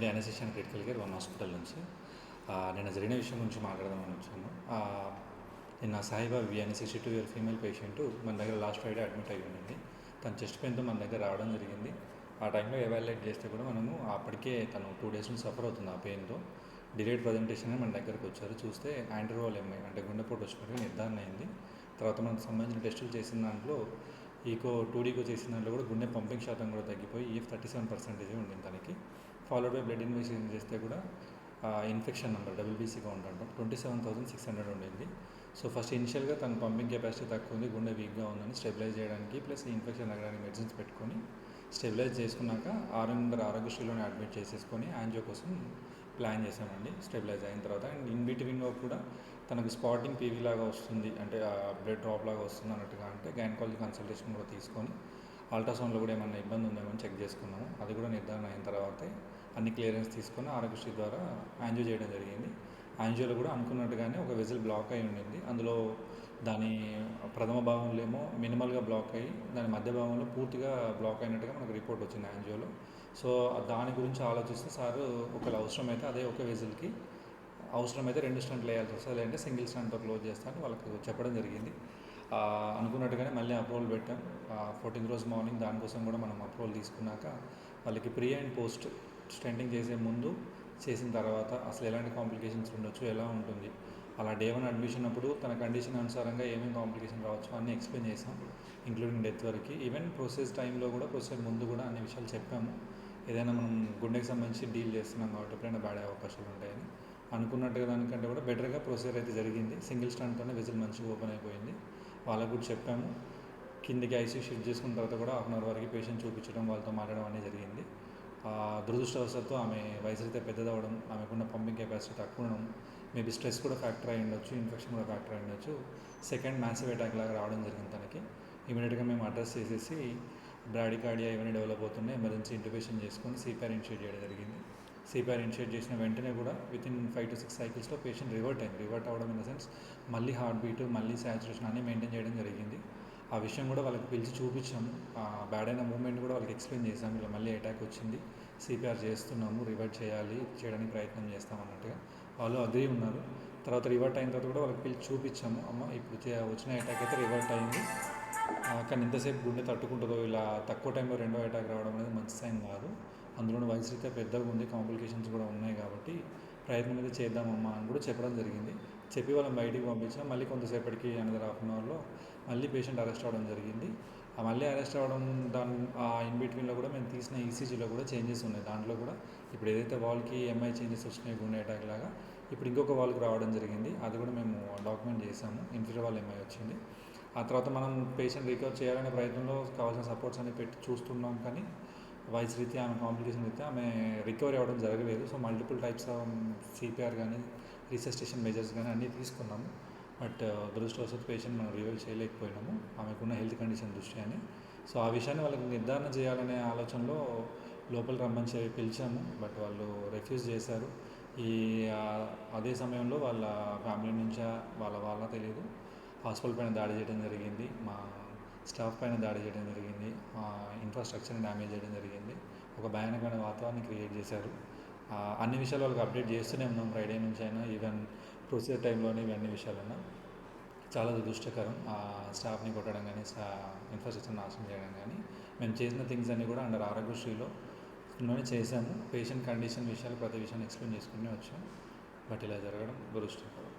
MD anaesthesia and critical care one hospital నుంచి. నిన్న జరిగిన విషయం గురించి మాట్లాడదామని వచ్చాను. నిన్న సాయిబాబా అని 62 ఇయర్ ఫీమేల్ పేషెంట్ మన దగ్గర లాస్ట్ ఫ్రైడే అడ్మిట్ అయ్యి ఉండింది. తను చెస్ట్ పెయిన్తో మన దగ్గర రావడం జరిగింది. ఆ టైంలో ఎవాల్యుయేట్ చేస్తే కూడా మనము అప్పటికే తను 2 డేస్ నుంచి సఫర్ అవుతుంది ఆ పెయిన్తో. డిలేడ్ ప్రజెంటేషన్ అని మన దగ్గరకు వచ్చారు. చూస్తే యాంటీరోల్ ఎంఐ అంటే గుండెపోటు వచ్చినట్టుగా నిర్ధారణ అయింది. తర్వాత మనకు సంబంధించిన టెస్టులు చేసిన దాంట్లో ఈకో 2Dకో చేసిన దాంట్లో కూడా గుండె పంపింగ్ శాతం కూడా తగ్గిపోయి EF 37% ఉండింది తనకి. ఫాలోడ్ బై బ్లడ్ ఇన్వెస్టిగేషన్ చేస్తే కూడా ఇన్ఫెక్షన్ నెంబర్ WBC కౌంట్ అంటాం 27,600 ఉండింది. సో ఫస్ట్ ఇనిషియల్గా తన పంపింగ్ కెపాసిటీ తక్కువ ఉంది, గుండె వీక్గా ఉందని స్టెబిలైజ్ చేయడానికి ప్లస్ ఇన్ఫెక్షన్ తగ్గడానికి మెడిసిన్స్ పెట్టుకొని స్టెబిలైజ్ చేసుకున్నాక ఆరోగ్యశ్రీలోనే అడ్మిట్ చేసేసుకొని యాంజియో కోసం ప్లాన్ చేశామండి. స్టెబిలైజ్ అయిన తర్వాత అండ్ ఇన్ బిట్వీన్లో కూడా తనకు స్పాటింగ్ పీవీ లాగా వస్తుంది, అంటే బ్లడ్ డ్రాప్ లాగా వస్తుంది అన్నట్టుగా అంటే గైనకాలజీ కన్సల్టేషన్ కూడా తీసుకొని అల్ట్రాసౌండ్లో కూడా ఏమన్నా ఇబ్బంది ఉందేమో చెక్ చేసుకున్నాము. అది కూడా నిర్ధారణ అయిన తర్వాతే అన్ని క్లియరెన్స్ తీసుకొని ఆరోగ్యశ్రీ ద్వారా యాంజియో చేయడం జరిగింది. యాంజియోలో కూడా అనుకున్నట్టుగానే ఒక వెజిల్ బ్లాక్ అయి ఉండింది. అందులో దాని ప్రథమ భాగంలో ఏమో మినిమల్గా బ్లాక్ అయ్యి దాని మధ్య భాగంలో పూర్తిగా బ్లాక్ అయినట్టుగా మనకు రిపోర్ట్ వచ్చింది యాంజియోలో. సో దాని గురించి ఆలోచిస్తే సారు ఒకవేళ అవసరమైతే అదే ఒక వెజిల్కి అవసరమైతే 2 స్టంట్లు వేయాల్సి వస్తుంది, లేదంటే సింగిల్ స్టంట్తో క్లోజ్ చేస్తానని వాళ్ళకు చెప్పడం జరిగింది. అనుకున్నట్టుగానే మళ్ళీ అప్రూవల్ పెట్టాం. 14th రోజు మార్నింగ్ దానికోసం కూడా మనం అప్రూవల్ తీసుకున్నాక వాళ్ళకి ప్రీ అండ్ పోస్ట్ స్టెంటింగ్ చేసే ముందు చేసిన తర్వాత అసలు ఎలాంటి కాంప్లికేషన్స్ ఉండొచ్చు, ఎలా ఉంటుంది, అలా డే 1 అడ్మిషన్ అప్పుడు తన కండిషన్ అనుసారంగా ఏమేమి కాంప్లికేషన్ రావచ్చు అన్నీ ఎక్స్ప్లెయిన్ చేసాం, ఇంక్లూడింగ్ డెత్ వరకు. ఈవెన్ ప్రొసెస్ టైంలో కూడా ప్రొసెస్ ముందు కూడా అన్ని విషయాలు చెప్పాము. ఏదైనా మనం గుండెకి సంబంధించి డీల్ చేస్తున్నాం కాబట్టి ఎప్పుడైనా బ్యాడ్ అయ్యే అవకాశాలు ఉంటాయని. అనుకున్నట్టుగా దానికంటే కూడా బెటర్గా ప్రొసీజర్ అయితే జరిగింది. సింగిల్ స్టంట్తోనే వెజిల్ మంచిగా ఓపెన్ అయిపోయింది. వాళ్ళకు కూడా చెప్పాము. కిందికి ఐసీయూ షిఫ్ట్ చేసుకున్న తర్వాత కూడా 1/2 అవర్ వరకు పేషెంట్ చూపించడం, వాళ్ళతో మాట్లాడడం అనేది జరిగింది. దురదృష్టవశాత్తు ఆమె వయసు అయితే పెద్దదవడం, ఆమెకున్న పంపింగ్ కెపాసిటీ తక్కువ ఉండడం, మేబీ స్ట్రెస్ కూడా ఫ్యాక్టర్ అయి ఉండొచ్చు, ఇన్ఫెక్షన్ కూడా ఫ్యాక్టర్ అయి ఉండొచ్చు. సెకండ్ మ్యాసివ్ అటాక్ లాగా రావడం జరిగింది తనకి. ఇమీడియట్గా మేము అడ్రస్ చేసేసి బ్రాడికార్డియా ఇవన్నీ డెవలప్ అవుతున్నాయి, ఎమర్జెన్సీ ఇంట్యూబేషన్ చేసుకొని సిపిఆర్ ఇనిషియేట్ చేయడం జరిగింది. సిపిఆర్ ఇనిషియేట్ చేసిన వెంటనే కూడా వితిన్ 5 to 6 సైకిల్స్లో పేషెంట్ రివర్ట్ అవ్వడం ఇన్ ద సెన్స్ మళ్ళీ హార్ట్ బీట్, మళ్ళీ సాచురేషన్ అన్నీ మెయింటైన్ చేయడం జరిగింది. ఆ విషయం కూడా వాళ్ళకి పిలిచి చూపించాము. బ్యాడ్ అయిన మూమెంట్ కూడా వాళ్ళకి ఎక్స్ప్లెయిన్ చేసాము. ఇలా మళ్ళీ అటాక్ వచ్చింది, సిపిఆర్ చేస్తున్నాము, రివర్ట్ చేయడానికి ప్రయత్నం చేస్తామన్నట్టుగా వాళ్ళు అగ్రీ ఉన్నారు. తర్వాత రివర్ట్ అయిన తర్వాత కూడా వాళ్ళకి పిలిచి చూపించాము. అమ్మ ఇప్పుడు వచ్చిన అటాక్ అయితే రివర్ట్ అయింది, కానీ ఇంతసేపు గుండె తట్టుకుంటుందో, ఇలా తక్కువ టైంలో రెండో అటాక్ రావడం అనేది మంచి సైన్ కాదు, అందులో వయసు రీత్యా పెద్దగా ఉంది, కాంప్లికేషన్స్ కూడా ఉన్నాయి కాబట్టి ప్రయత్నం అయితే చేద్దామమ్మా అని కూడా చెప్పడం జరిగింది. చెప్పి వాళ్ళని బయటికి పంపించాం. మళ్ళీ కొంతసేపటికి అనదర్ 1/2 అవర్లో మళ్ళీ పేషెంట్ అరెస్ట్ అవ్వడం జరిగింది. మళ్ళీ అరెస్ట్ అవ్వడం ఇన్ బిట్వీన్లో కూడా మేము తీసిన ఈసీజీలో కూడా చేంజెస్ ఉన్నాయి. దాంట్లో కూడా ఇప్పుడు ఏదైతే వాల్కి ఎంఐ చేంజెస్ వచ్చినాయి గుండె అటాక్ లాగా, ఇప్పుడు ఇంకొక వాల్కి రావడం జరిగింది. అది కూడా మేము డాక్యుమెంట్ చేసాము. ఇన్ఫీరియర్ వాల్ ఎంఐ వచ్చింది. ఆ తర్వాత మనం పేషెంట్ రికవర్ చేయాలనే ప్రయత్నంలో కావాల్సిన సపోర్ట్స్ అన్ని పెట్టి చూస్తున్నాం, కానీ వయసు రీత్యా ఆమె కాంప్లికేషన్ రీత్యా ఆమె రికవరీ అవ్వడం జరగలేదు. So multiple types of CPR కానీ రిసెస్టేషన్ మెజర్స్ కానీ అన్నీ తీసుకున్నాము. బట్ దురదృష్టవశాత్తు పేషెంట్ మనం రివైవ్ చేయలేకపోయినాము ఆమెకున్న హెల్త్ కండిషన్ దృష్ట్యానే. సో ఆ విషయాన్ని వాళ్ళకి నిర్ధారణ చేయాలనే ఆలోచనలో లోపల రమ్మని పిలిచాము, బట్ వాళ్ళు రిఫ్యూజ్ చేశారు. అదే సమయంలో వాళ్ళ ఫ్యామిలీ నుంచా వాళ్ళ తెలియదు, హాస్పిటల్ పైన దాడి చేయడం జరిగింది, మా స్టాఫ్ పైన దాడి చేయడం జరిగింది, ఇన్ఫ్రాస్ట్రక్చర్ని డ్యామేజ్ చేయడం జరిగింది, ఒక భయానకమైన వాతావరణాన్ని క్రియేట్ చేశారు. అన్ని విషయాలు వాళ్ళకి అప్డేట్ చేస్తూనే ఉన్నాం ఫ్రైడే నుంచి అయినా, ఈవెన్ ప్రొసీజర్ టైంలోనే ఇవన్నీ విషయాలన్నా. చాలా దురదృష్టకరం. స్టాఫ్ని కొట్టడం కానీ, ఇన్ఫ్రాస్ట్రక్చర్ నాశనం చేయడం కానీ, మేము చేసిన థింగ్స్ అన్నీ కూడా అండర్ ఆరోగ్యశ్రీలోనే చేశాము. పేషెంట్ కండిషన్ విషయాలు ప్రతి విషయాన్ని ఎక్స్ప్లెయిన్ చేసుకునే వచ్చాం. బట్ ఇలా జరగడం దురదృష్టకరం.